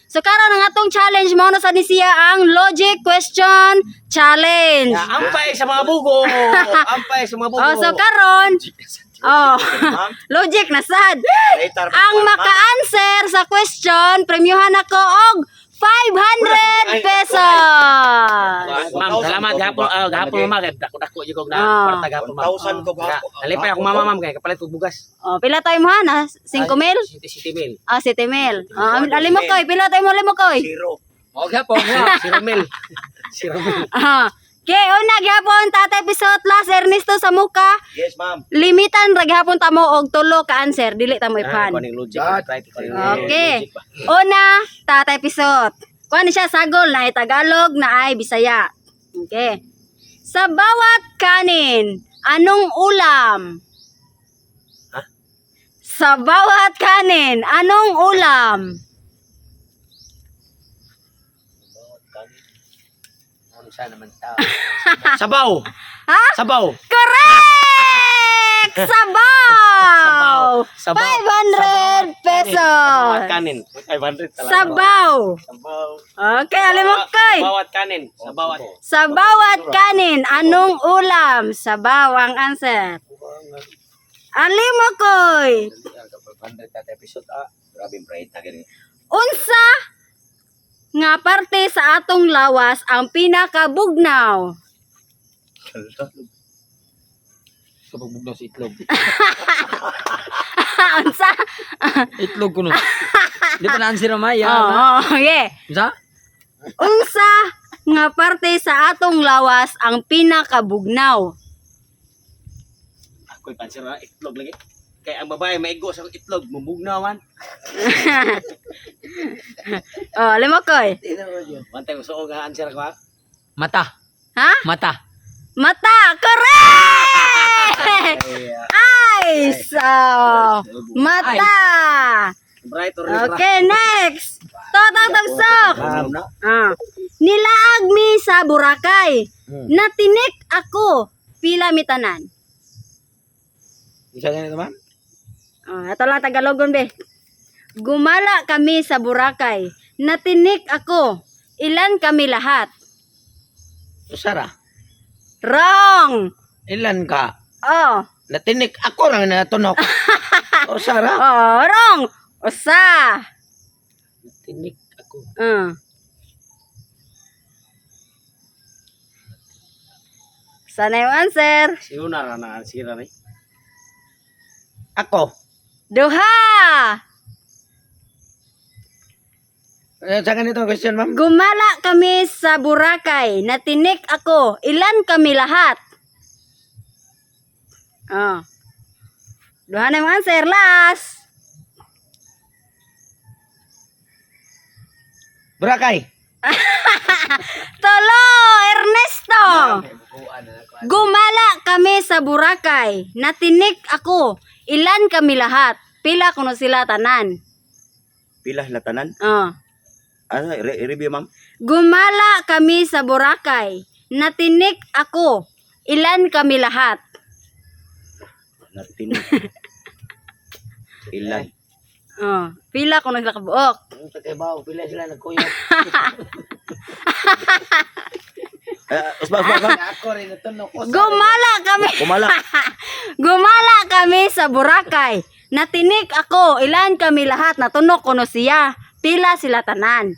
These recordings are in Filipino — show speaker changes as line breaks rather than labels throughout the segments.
So karon ang atong challenge mao na sa ni siya ang logic question challenge.
Ampay sa mga bugo. Ampay sa mga bugo.
Oh, so karon logic na sad. Ang maka-answer sa question, premyohan ako og 500 pesos.
Ma'am, salamat gahapon mama kay dako-dako jud kog na kwarta gahapon ma'am.
1,000 ko gahapon.
Nalipay ako mama ma'am kay kapalit kog bugas.
Oh, pila tayo mo na? 5 mil?
City mil.
7 mil. Alim mo koy, pila tayo mo limo koy?
Zero.
O gahapon nga 0 mil. 0 mil.
Okay, una gyapon tatay Pisot Las Ernesto sa muka.
Yes, ma'am.
Limitan ra gyapon ta mo og tulo ka answer, dili ta mo ipan.
Kuning logic right.
Okay. Una, tatay Pisot. Kuan ni siya sagol na ay Tagalog na ay Bisaya. Okay. Sa bawat kanin, anong ulam?
Ha?
Sa bawat kanin, anong ulam?
Sana naman ta. Sabaw.
Ha?
Sabaw.
Correct! Sabaw!
Sabaw.
500 pesos.
Kanin. 500 talaga.
Sabaw.
Sabaw.
Okay, alim mo koy.
Bawat kanin. Sa bawat.
Sa bawat kanin, anong ulam? Sabaw ang answer. Alim mo koy.
500 tatay episode
Grabe, bright na ganyan.
Unsa nga parte sa atong lawas ang pinakabugnaw?
Kapag bugnaw sa itlog.
Unsa?
Itlog ko no. Di pa na-answer ang maya.
Yeah.
Unsa?
Unsa nga parte sa atong lawas ang pinakabugnaw?
Ako'y pansir na itlog lagi. Kaya ang babae maigo sa itlog, mabugnawan.
Alam mo koy.
Wantay ko so nga answer ko ha.
Mata.
Ha?
Mata.
Mata, correct! Ay, so, mata.
Bright or
Okay, next. Tatagsok. Nilaag mi sa Boracay. Natinik ako. Pila mi tanan.
Isa ganito ma'am?
Ito lang Tagalogon be. Gumala kami sa Boracay. Natinik ako. Ilan kami lahat?
Sara.
Wrong.
Ilan ka?
Oh.
Natinik ako lang na tunok. O Sara.
Oh, wrong. Usa.
tinik ako.
Sana yung answer.
Siyo na na answer na.
Ako.
Duha.
Sa ganito question ma'am?
Gumala kami sa Boracay. Natinik ako. Ilan kami lahat? Duha na yung answer. Last.
Boracay.
Tolo, Ernesto. Gumala kami sa Boracay. Natinik ako. Ilan kami lahat? Pila kuno sila tanan?
Pila latanan? Review, ma'am.
Gumala kami sa Boracay. Natinik ako. Ilan kami lahat?
Natinik. Ilan?
Pila kuno sila kabuok?
Ang takibaw, pila sila nagkuyog.
Usba.
Ako rin natunok ko.
Gumala kami.
Kumala.
Gumala kami sa Boracay. Natinik ako. Ilan kami lahat? Natunok kuno siya. Pila sila tanan.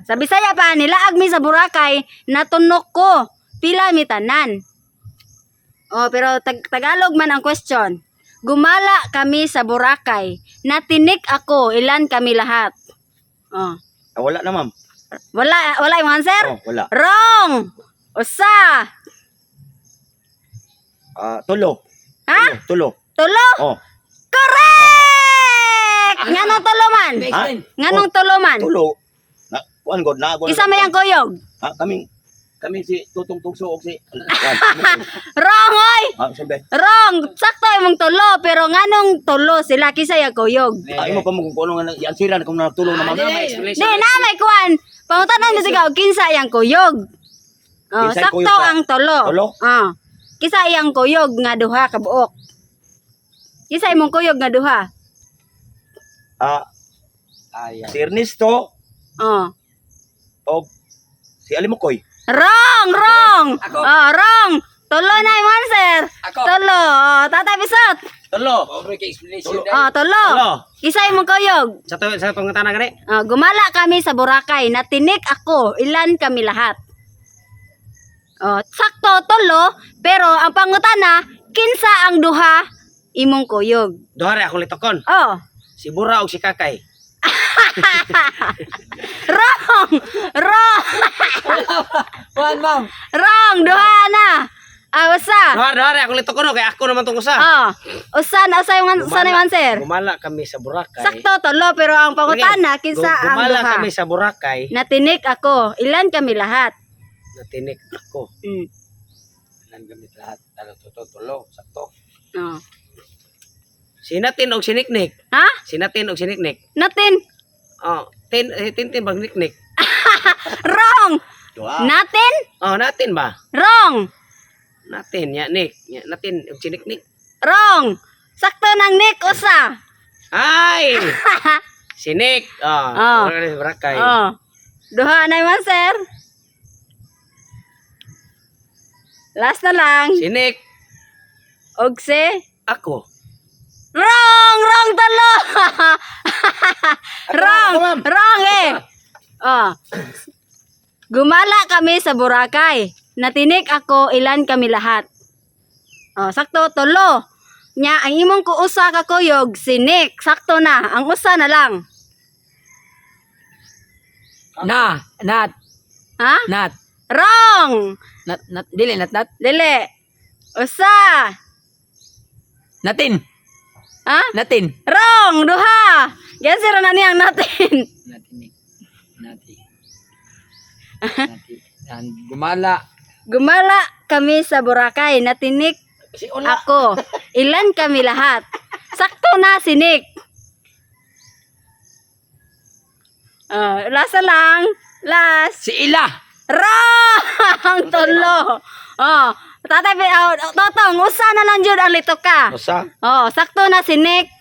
Sa Bisaya pa nila agmi sa Boracay, natunok ko. Pila mi tanan. Pero Tagalog man ang question. Gumala kami sa Boracay. Natinik ako. Ilan kami lahat?
Wala na, ma'am.
Wala yung answer?
Wala.
Wrong. Usa.
Tulo.
Ha?
Tulo.
Tulo? Correct! Nganong tulo man?
Ha?
Nganong tulo man?
Tulo. Kuan god na.
Isa may ang kuyog.
Kami si Tutong Tugso og si
Wrong, oy!
sabi.
Wrong! Sakto imong tulo, pero nganong tulo sila kisa yung kuyog.
Imo pa mo kung ano nga i-answeran kung natulong naman.
Di na may kuan. Pangutanon mo sigaw, kinsa yang kuyog.
Kinsa
Sakto
kuyog ka?
ang tulo.
Tulo?
Kisa yang kuyog nga duha ka buok. Kisa imong kuyog nga duha.
Ayan.
si Ernesto,
Oh.
o si Alimukoy.
Wrong! Wrong!
Ako.
Oh, wrong! Tulo na yung answer.
Ako.
Tulo. Oh, Tatay Bisot.
Tulo.
Over kay explanation.
Oh, tulo.
Tulo.
Isa yung kuyog.
Sa pangutana gani.
Oh, gumala kami sa Boracay. Natinik ako. Ilan kami lahat? Oh, sakto, tulo. Pero ang pangutana, kinsa ang duha imong kuyog.
Duhare ako litokon.
Oh.
Si Bura o si Kakay.
Wrong! Wrong!
One, ma'am.
Wrong! Duha na! Ah, usa.
Duhare ako litokon kay ako naman tong usa.
Oh. Usa na yung answer.
Gumala kami sa Boracay.
Sakto, tulo. Pero ang pangutana, kinsa ang
Gumala
duha.
kami sa Boracay.
Natinik ako. Ilan kami lahat?
Natinik ako.
Mm.
Ilan gamit lahat? Tulo. Sakto.
Oh.
Sinatin og siniknik.
Ha?
Sinatin og siniknik.
Natin.
Oh, tin bang niknik.
Wrong!
Duha.
Natin?
Oh, natin ba?
Wrong!
Natin ya nik. Ya, natin og siniknik.
Wrong! Sakto ng Nick, usa.
Ay! Sinik.
Oh.
Boracay.
Oh. Duha na yung answer. Last na lang.
Sinik
Ogse.
ako.
Wrong! Wrong talo! Wrong! Wrong eh! Oh. Gumala kami sa Boracay. Natinik ako, ilan kami lahat. Oh, sakto, tulo. Nya, ang imong ko usa ka kuyog, si Nick. Sakto na. Ang usa na lang.
Nat.
Ha?
Nat.
Wrong!
Dili, nat.
Dili. Usa.
Natin.
Ha?
Natin.
Wrong! Duha! Yan sira na niyang natin.
Nati. Gumala.
Gumala kami sa Boracay. Natinik
Si Una.
ako. Ilan kami lahat? Sakto na si Nick. Last na lang. Last.
Si Ila.
Wrong! Tulo. Oh, tatay, totong, usa na lang jud ang lito ka.
Usa.
Oh, sakto na si Nick.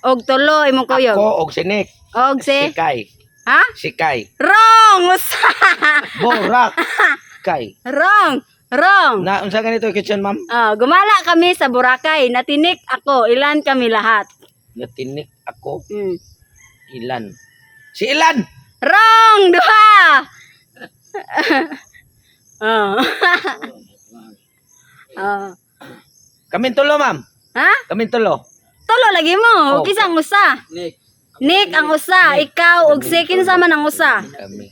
Og tulo imong kuyog.
Ako og si Nick.
Og si
Kay.
ha?
Si Kay.
Wrong! Usa.
Borak. Kay.
Wrong. Wrong.
Na unsa ganito kitchen ma'am?
Gumala kami sa Boracay. Natinik ako. Ilan kami lahat?
Natinik ako
Mm.
ilan. Si Ilan.
Wrong! Duha! Oh. Oh.
Kamin tulo ma'am.
Ha?
Kamin tulo.
Tulo lagi mo.
Oh.
Kisang usa.
Nick.
Nick ang usa. Ikaw og second sama ng usa.
Kami.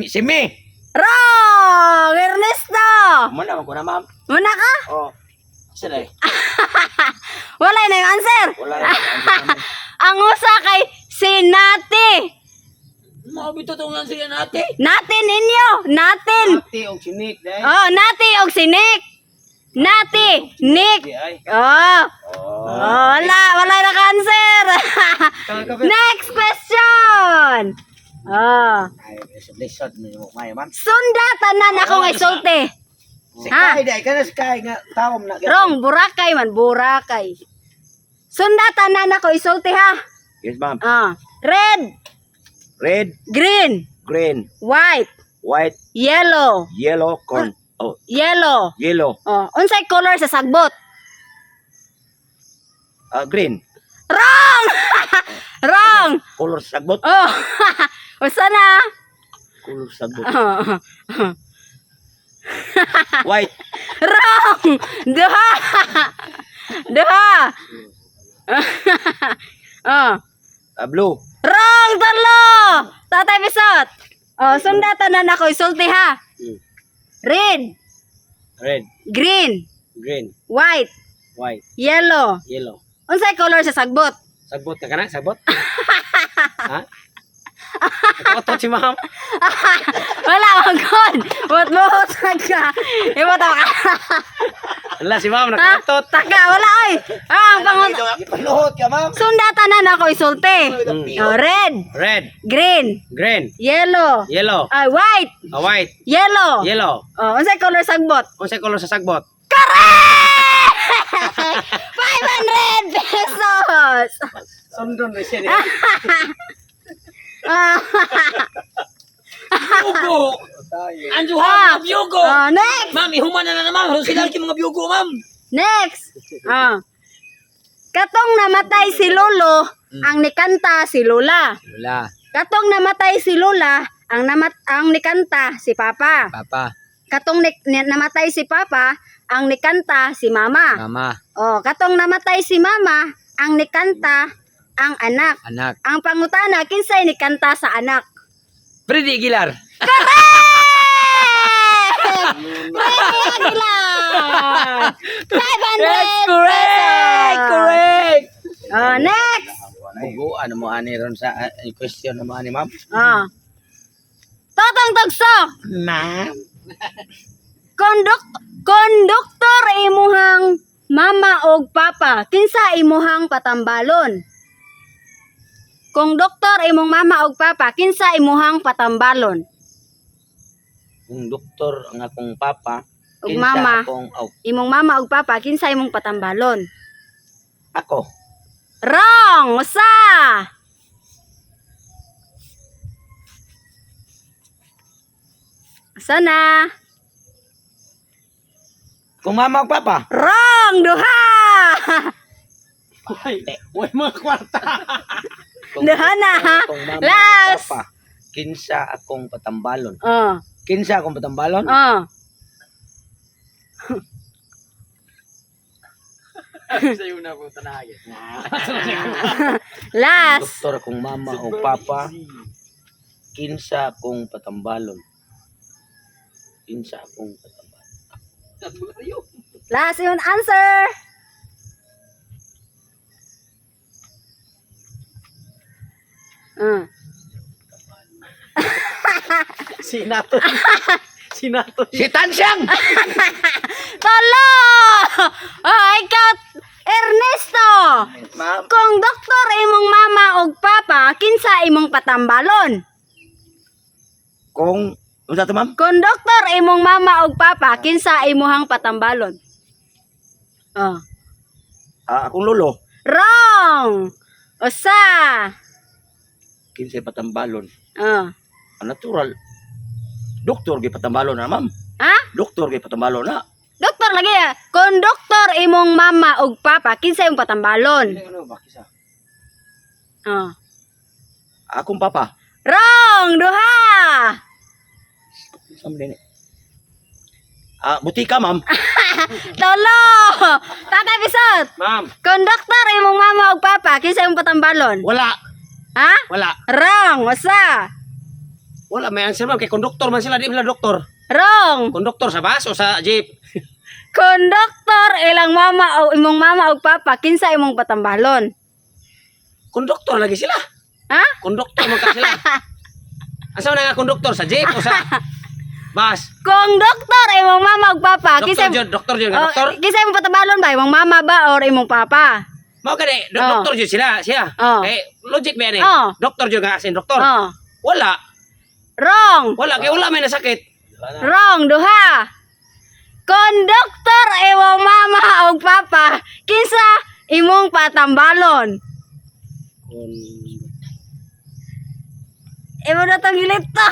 Si Mi.
Wrong! Ernesto!
Muna ko na ma'am.
Muna ka?
Oh. Sila.
Wala na yung answer.
Wala.
Ang usa kay si Nati.
Mabito tong yan siya natin.
Natin inyo. Natin.
Ati og si Nick dai.
Oh, Nati og si Nick. Nati. Nick.
Ay.
Oh.
Oh.
Wala na ka-answer. Next question. Oh.
Ay, lesson mo may ma'am.
Sunda tanan akong isulti.
Si
Ha?
Kay dai kana si Kay nga tawom na.
Wrong, Boracay man, Boracay. Sunda tanan ako isulti ha.
Yes ma'am.
Red,
Red,
green,
green,
white,
white,
yellow,
yellow, corn. Oh,
yellow.
yellow.
Oh, unsay color sa sagbot?
Green.
Wrong! Wrong!
Color sagbot.
Oh, usa na.
Color sagbot.
Oh.
White.
Wrong! Duha! Duha! Oh.
Blue.
Wrong! Talo! Tatay Bisot! Oh, sundatan na ako. Isulti ha. Red,
Red,
green,
green,
white,
white,
yellow.
yellow.
Unsay color sa sagbot?
Sagbot ka kana? Sagbot? Ha? Ito si ma'am.
Wala man kon. Buot ka. Ibot ka.
Wala si ma'am
Ha?
nakautot.
Taka, wala oy. Ang pangon.
Panuhot ka ma'am.
Sundatan na ako isulti. Oh, red,
Red,
green,
green,
yellow.
yellow,
White,
white,
yellow.
yellow.
Oh, unsay color sagbot?
Unsay color sa sagbot?
Correct! 500 pesos!
Sundon na siya.
Ah,
Biyugo! Anjo ha, mga biyugo!
next!
Ma'am, ihuman na naman. Sila yung mga biyugo, ma'am.
Next! Katong namatay si Lolo, ang nikanta si Lola.
Wala.
Katong namatay si Lola, ang nikanta si Papa.
Papa,
Katong namatay si Papa, ang nikanta si Mama.
mama,
Oh, katong namatay si Mama, ang nikanta ang anak.
anak.
Ang pangutana, kinsay nikanta sa anak?
Freddy Aguilar.
Aguilar! 500
Correct! Correct!
Oh, next!
Bugo, ano mo ani ron sa question na mo ani ma'am?
Oh. Totong tugso!
Ma'am.
Konduktor imuhang mama og papa, kinsa imuhang patambalon? Kung doktor imong mama og papa, kinsa imuhang patambalon?
Kung doktor ang akong papa,
Ug mama.
akong
Imong mama og papa, kinsa imong patambalon?
ako.
Wrong! Usa! Asa na?
Kung mama ug papa.
Wrong! Duha!
Uy, mga kwarta.
Kung,
Duha na ha?
kung mama
Last!
ug papa, kinsa akong patambalon.
Oh.
Kinsa akong patambalon?
Oh.
Sa'yo na akong tanahagin.
Last!
Doktor akong mama ug papa, kinsa akong patambalon. Kinsa akong patambalon.
Last yung answer!
Sinato. Sinato.
Si Tansyang!
Tolo! Oh, ikaw, Ernesto!
Ma'am.
Kung doktor imong mama ug papa, kinsa imong patambalon?
Kung, unsa to ma'am?
Kung doktor imong mama ug papa, kinsa imuhang patambalon? Oh.
Akong lolo.
Wrong! Usa!
Kinsa patambalon.
Oh.
Natural. Doktor gi patambalon na ma'am.
Ha?
Doktor gi patambalon na.
Doktor lagi ah. Kung doktor imong mama ug papa, kinsa imong patambalon?
Ano ba kisa?
Oh.
Akong papa.
Wrong! Duha!
Saan din? Butika ma'am.
Tolo! Tatay Bisot!
Ma'am,
Kung doktor imong mama ug papa, kinsa imong patambalon?
wala.
Ha?
Wala.
Wrong! Usa!
Wala may answer ma'am kay konduktor man sila, di sila doktor.
Wrong!
Konduktor sa bus o sa jeep.
Kung doktor ilang mama o imong mama ug papa, kinsa imong patambalon?
Konduktor lagi sila.
Ha?
Konduktor man ka sila. Asa man nga konduktor sa jeep o sa bus?
Kung doktor imong mama ug papa, kinsa
Doktor jud nga doktor.
kinsa imong patambalon ba? Imong mama ba or imong papa?
Mao kani,
Oh.
doktor jud sila, siya.
Oh.
Logic ba ni?
Oh.
Doktor jud nga asin doktor.
Oh.
Wala.
Wrong!
Wala kay wala may nasakit.
Wrong! Duha! Kung doktor imong mama ug papa, kinsa imong patambalon? Imo na tong gilito.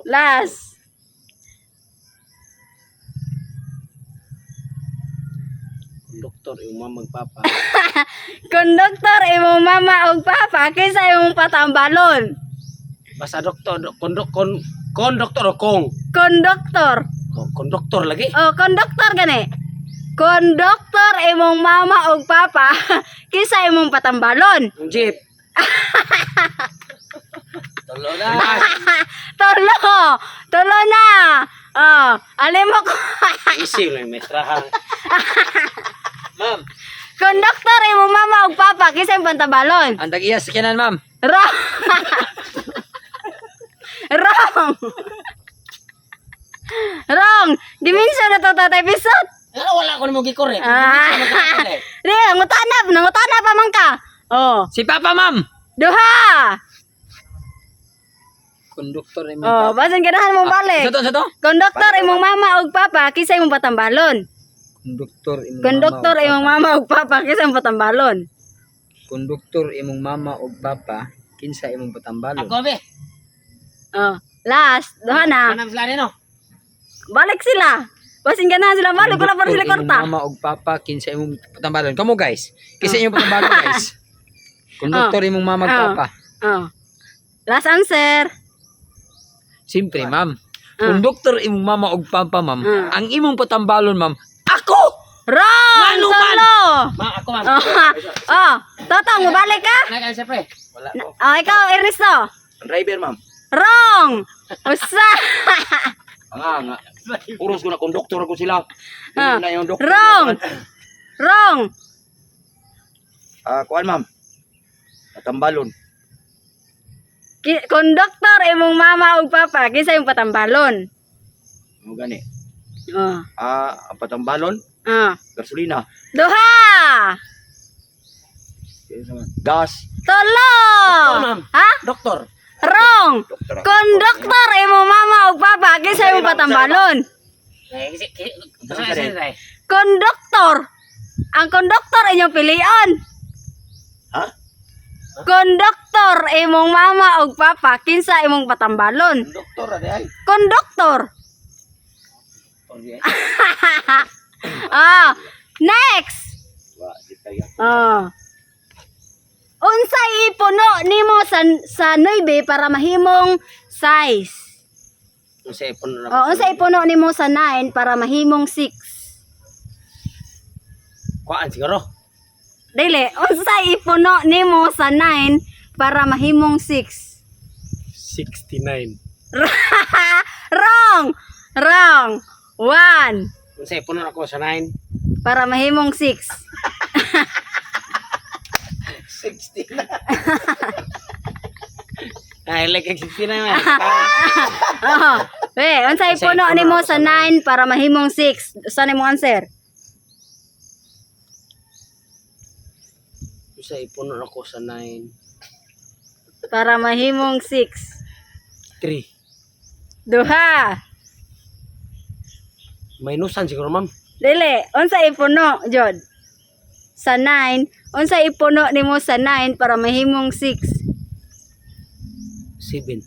Last.
Konduktor yung mama magpapa.
Kung doktor imong mama ug papa, kinsa imong patambalon?
Basta doktor, konduktor o kong.
Konduktor.
Konduktor lagi.
Oh, konduktor gani. Konduktor imong mama ug papa, kinsa imong patambalon?
Yung jeep.
Tolo na.
Tolo. Tolo na. Oh, alim mo ko.
Easy lang may trahan.
Ma'am,
Konduktor imong mama ug papa, kinsa imong patambalon?
ang tag-iya sa kanan, ma'am.
Wrong. Wrong. Wrong. Dimension na to tatay Bisot.
Pero wala ko na mo gikorek.
Di, nangutana pa man ka. Oh,
Si Papa, ma'am.
duha.
Konduktor ni
Oh, basin ganahan mong balik.
Sa to, sa to?
Konduktor imong mama ug papa, kinsa imong patambalon?
Konduktor imong
Konduktor
mama ug
imong mama ug papa kinsa imong patambalon?
Konduktor imong mama ug papa kinsa imong patambalon?
Ako be.
Oh, last, duha na.
Manam sila no.
Balik sila. Pasing na sila balik wala pa sila
Konduktor imong
kwarta.
mama ug papa kinsa imong patambalon? Kamo guys. Kinsa imong patambalon guys? Konduktor imong mama ug
Oh.
papa.
Oh. Last answer.
Siyempre, ma'am.
Ah.
Konduktor imong mama ug papa, ma'am.
Ah.
Ang imong patambalon, ma'am. Ako!
Wrong!
Ano man?
Solo!
Ma ako man.
Oh, Totong, mabalik ka?
Nag-answer pre.
Wala ko.
Oh, ikaw, Ernesto.
Driver, ma'am.
Wrong! Usa!
Nga. Puros ko na konduktor ko sila.
Ah.
Hindi na yung doktor.
Wrong! Wrong!
Kuan, ma'am. Patambalon.
Konduktor imong mama ug papa, kinsa yung patambalon?
Ano gani?
Oh.
Ang patambalon,
Oh.
gasolina,
Duha!
gas,
Tolo!
ma'am.
Ha?
Doktor.
Wrong!
doktor.
Konduktor imong mama ug papa, kinsa yung patambalon? Konduktor! Ang konduktor inyong pilion.
Ha?
Konduktor imong mama ug papa, kinsa imong patambalon?
Doktor, ada ay.
Konduktor. Ah, next.
Wa, di tayo.
Ah. Unsay ipuno nimo sa 9 para mahimong size?
Unsay pun
Oh, unsay ipuno nimo sa 9 para mahimong 6?
kuan siguro.
Dili, unsay ipuno nimo sa 9 para mahimong 6?
69.
Wrong. Wrong. 1
Unsay puno ako sa 9.
para mahimong 6.
60 na.
Ay like 69 man.
Oh, we, unsay
Unsay
ipuno
ipuno
nimo
ako
sa
sa
9 para mahimong 6? Usa nimo answer?
Unsay puno ako sa 9.
Para mahimong 6.
3.
Duha.
Minusan siguro ma'am.
Dili, unsay ipuno, Jod? Sa 9, unsay ipuno nimo sa 9 para mahimong 6?
7.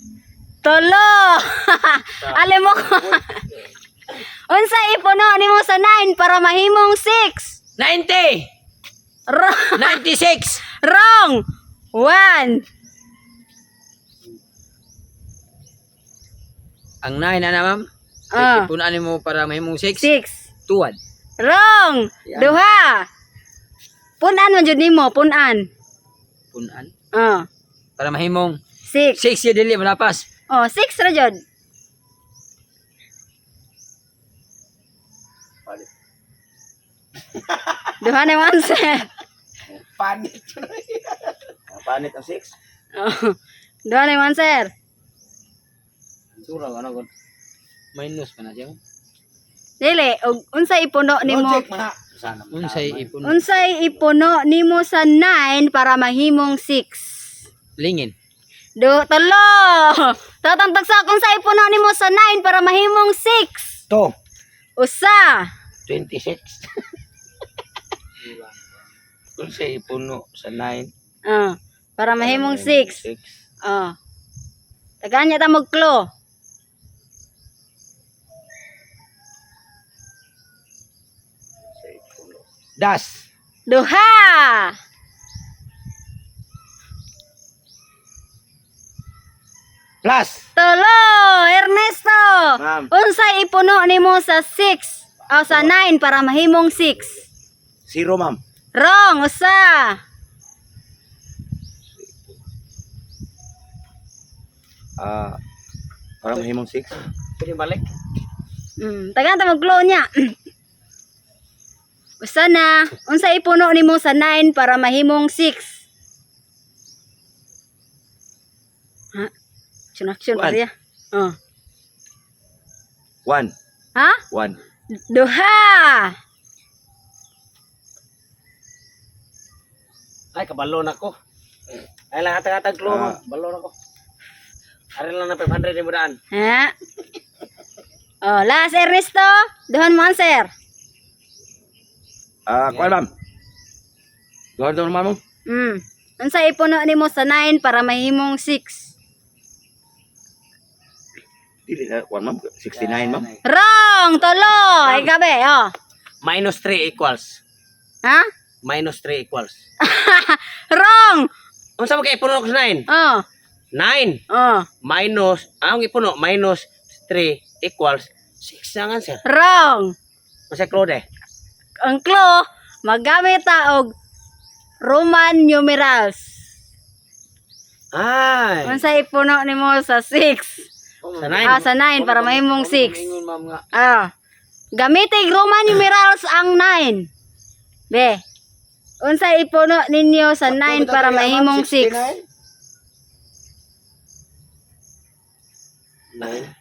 Tolo. Alam mo ko. Unsay ipuno nimo sa 9 para mahimong 6?
90.
Wrong.
96.
Wrong. 1.
Ang 9 ana, ma'am.
Ah.
Ipunan mo para mahimong 6.
6.
Tuwad.
Wrong.
Yan.
Duha. Punan man jud nimo, punan.
Punan.
Ah.
Para mahimong
6.
6 ya dili malapas.
Oh, 6 ra jud. Duha na yung answer.
Panit. Panit ang 6.
Oh. Duha na yung answer.
Sura ano kon.
Minus pa na siya.
Dili, og unsay ipuno nimo?
Sana
Unsay ipon.
Unsay ipuno nimo sa 9 para mahimong 6?
Lingin.
Tolo. Tatantag sa kung sa ipuno nimo sa 9 para mahimong 6.
to.
Usa.
26. Kung siya ipuno sa 9.
Ah, para mahimong 6.
6.
Ah. Taganya ta magklo.
Das.
Duha.
Plus.
Tolo, Ernesto.
Ma'am.
Unsay ipuno nimo sa 6 o sa 9 para mahimong 6?
0, ma'am.
Wrong, usa.
Parang mahimong 6.
Pwede balik.
Tagan ta magklo niya. Usa na. Unsay ipuno nimo sa 9 para mahimong 6? Ha? Action
One.
Maria. Oh.
1.
Ha?
1.
Duha.
Ay kabalon ako. Ay lang hatag-hatag klo
Ah.
balon ako. Ari lang na 500 ni mudaan.
Ha? Oh, last Ernesto. Duhan mo answer.
Kuan ma'am. Duha daw naman mo.
Unsa ipuno nimo sa 9 para mahimong 6?
Dili na kuan ma'am. 69 ma'am.
Wrong! Tulo! Ikabe, oh.
Minus 3 equals.
Ha?
Minus 3 equals.
Wrong!
Unsa mo kay ipuno ko sa 9?
Oh.
9
Oh.
minus, ang ipuno, minus 3 equals 6 na nga, sir.
Wrong!
Unsa Claude?
Ang clue, magamit ta og Roman numerals.
Ay.
Unsa ipuno nimo sa 6?
Sa 9.
Sa 9 para mahimong 6.
Ingon ma'am nga.
Gamitig Roman numerals ang 9. Be. Unsa ipuno ninyo sa 9 para mahimong 6?
9.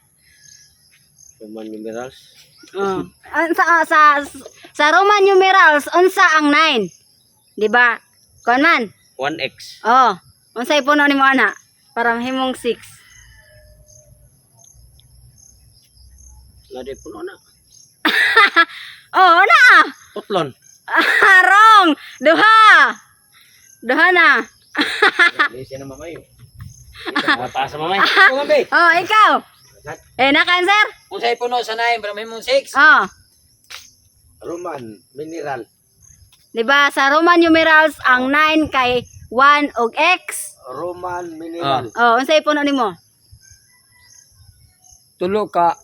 Roman numerals.
Sa Roman numerals unsa ang 9? Di ba? Kon man.
1x.
Oh, unsa ipuno nimo ana para mahimong 6?
Nga di puno na.
Oh, na.
Putlon.
Wrong. Duha na.
Lisi na mamayo.
Pasa mamay.
Ikaw be.
Oh, ikaw. Naka-answer?
Unsa ipuno sa 9 para mahimong 6?
Oh.
Roman mineral.
Di ba sa Roman numerals ang 9 kay 1 og x?
Roman mineral.
Oh, unsa ipuno nimo?
Tulo ka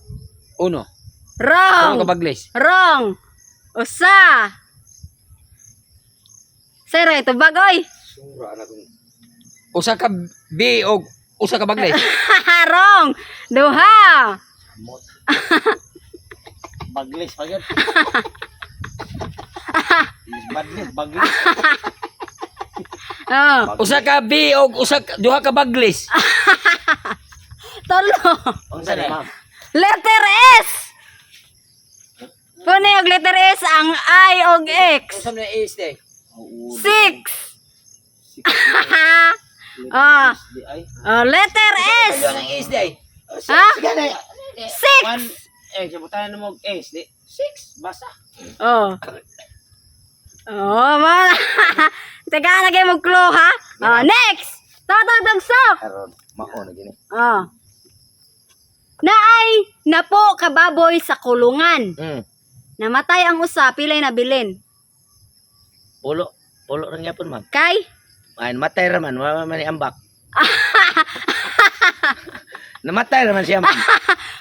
1.
Wrong.
Tulo ka baglis.
Wrong. Usa. Sir, ito bagoy.
Sura na kung
Usa ka B og usa ka baglis.
Wrong. Duha.
Baglis pa yun. Baglis.
Oh,
Usa ka B og duha ka baglis.
tolo.
Unsa na?
Letter S. Puni og letter S ang I og X.
Unsa man is day?
6. Ah. Letter S.
Ano ang is day?
Ha? 6.
Sabutan na mo S. 6. Basa.
Oh. Oh, man. Teka, lagay mo clue, ha? Oh, next. Tatagdagsok.
aron mao na gini.
Oh. Naay napo kababoy sa kulungan. Namatay ang usa, pilay na bilin.
Pulo ra gyapon ma'am.
Kay?
Ay namatay ra man, wa man ambak. Namatay ra man siya ma'am.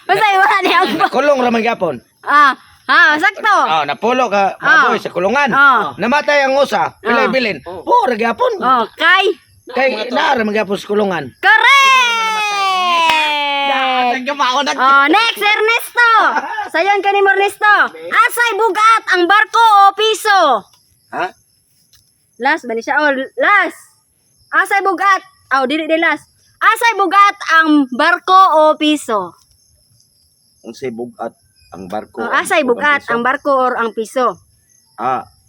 Basta wala niya ang
Kulong ra man gyapon.
sakto.
Napulo ka baboy sa kulungan. Namatay ang usa, pilay bilin. Ra gyapon.
Oh, kay?
Kay naa ra man gyapon sa kulungan.
Correct! Oh, next, Ernesto. Sayon ka ni Ernesto. Asay bugat ang barko o piso?
Ha?
Last, ba ni siya? Oh, last. Asay bugat. Oh, dili last. Asay bugat ang barko o piso?
Unsay bugat ang barko.
Oh, asay bugat ang barko or ang piso?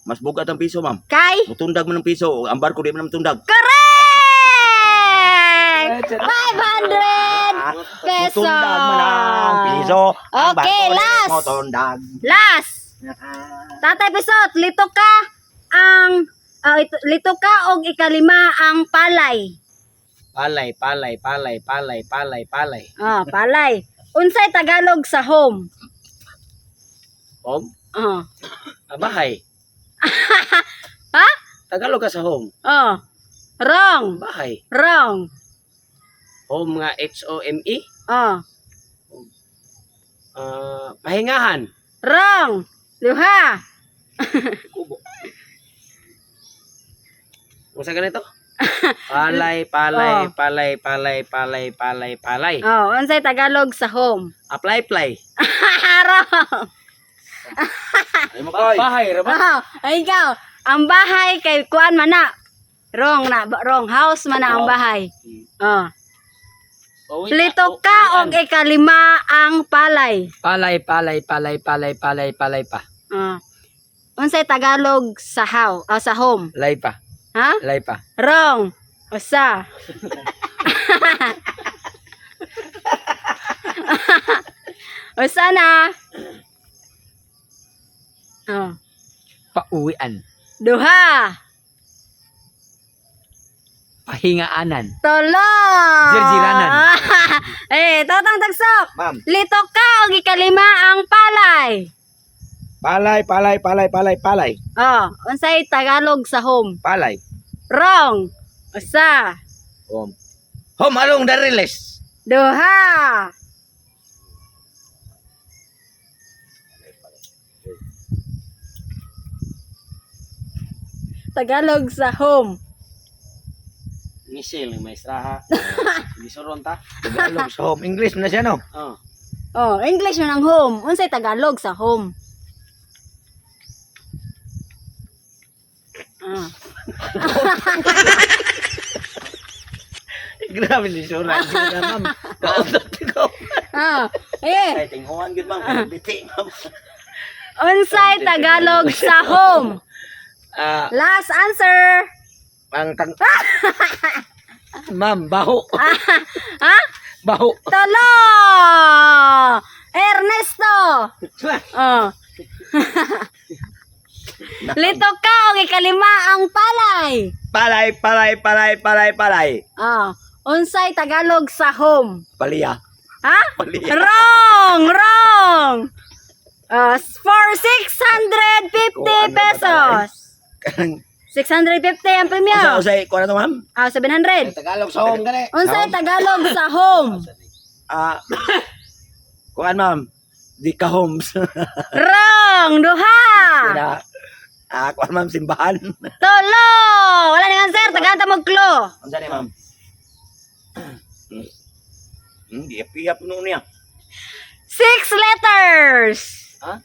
Mas bugat ang piso ma'am.
Kay?
Mutundag man ang piso, ang barko di man mutundag.
Correct! 500 pesos.
Mutundag man ang piso. Ang
Okay,
barko di
last.
mutundag.
Last. Tatay Pisot, lito ka og ikalima ang palay.
Palay.
Palay. Unsay Tagalog sa home?
Home?
Ha?
Bahay. Tagalog ka sa home.
Wrong.
Bahay.
Wrong.
Home nga H-O-M-E. Pahingahan.
Wrong. Duha.
Kung sa ganito? Palay.
Unsay Tagalog sa home?
Apply.
Wrong.
Bahay, raba.
Ikaw, ang bahay kay kuan man na. Wrong. House man na ang bahay. Lito ka og ikalima ang palay.
Palay pa.
Unsay Tagalog sa sa home?
Lay pa.
Ha?
Lay pa.
Wrong. Usa. Usa na.
Pauwian.
Duha.
Pahingaanan.
Tulo.
Jirjiranan.
Totong tagsok.
Ma'am.
Lito ka og ikalima ang palay.
Palay.
Oh, unsay Tagalog sa home?
Palay.
Wrong. Usa.
Home along the release.
Duha. Tagalog sa home.
Ngisil ng maestra ha. Gisuron ta.
Tagalog sa home. English na siya, no?
Oh.
Oh, English man ang home. Unsay Tagalog sa home? Ah.
Grabe ni Sura. Sila, ma'am. Kauntot ko.
Ah.
Ay, tinguan gud ma'am. Biti ma'am.
Unsay Tagalog sa home?
Ah,
Last answer.
ma'am, baho.
Ha?
Baho.
Tolo! Ernesto! Oh. Lito ka og ikalima ang palay.
Palay.
Oh. Unsay Tagalog sa home?
Paliya.
Ha?
Paliya.
Wrong! For 650 pesos. 650 ang premyo.
Usay ko na to, ma'am?
700.
Tagalog sa home gani.
Unsay Tagalog sa home?
Ah, kuan, ma'am. Di ka homes.
Wrong! Duha!
Kuan, ma'am, simbahan.
Tolo! Wala nang answer. Tagata mo klo.
Ang sani, ma'am? Di-apiyap no niya.
6 letters.
Ha?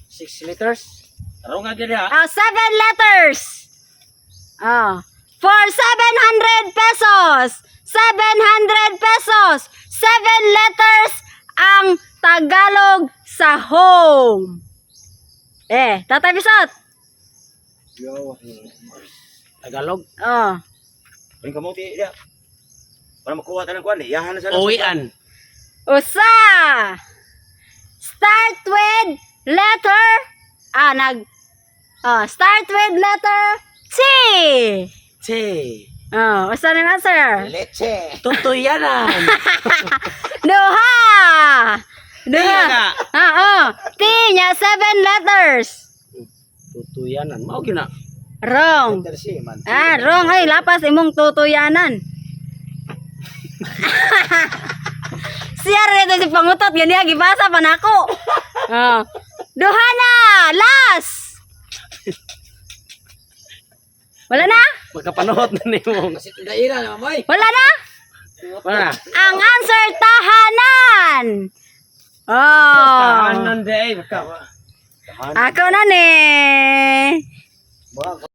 6 liters? Taro nga gid ha.
7 letters. For 700 pesos. 700 pesos. 7 letters ang Tagalog sa home. Tatay Bisot.
Tagalog.
Oh.
Ang kamuti dia. Para makuha ta ng kuan, iyahan na sa
Uwian.
Usa. Start with letter. Start with letter T.
T.
Usa nang answer.
Leche.
Tutuyanan.
Duha.
Tiga.
T nya 7 letters.
Tutuyanan. Mao gina.
Wrong.
Tersi man.
Wrong. Ay, lapas imong tutuyanan. Siya rin ito si pangutot. Ganyan, gibasa pa na ako. Duha na. Last. Wala na?
Magkapanahot na nimo.
Kasi daira na, mamoy.
Wala na?
Wala na.
Ang answer, tahanan.
Tahanan day.
Ako na ni.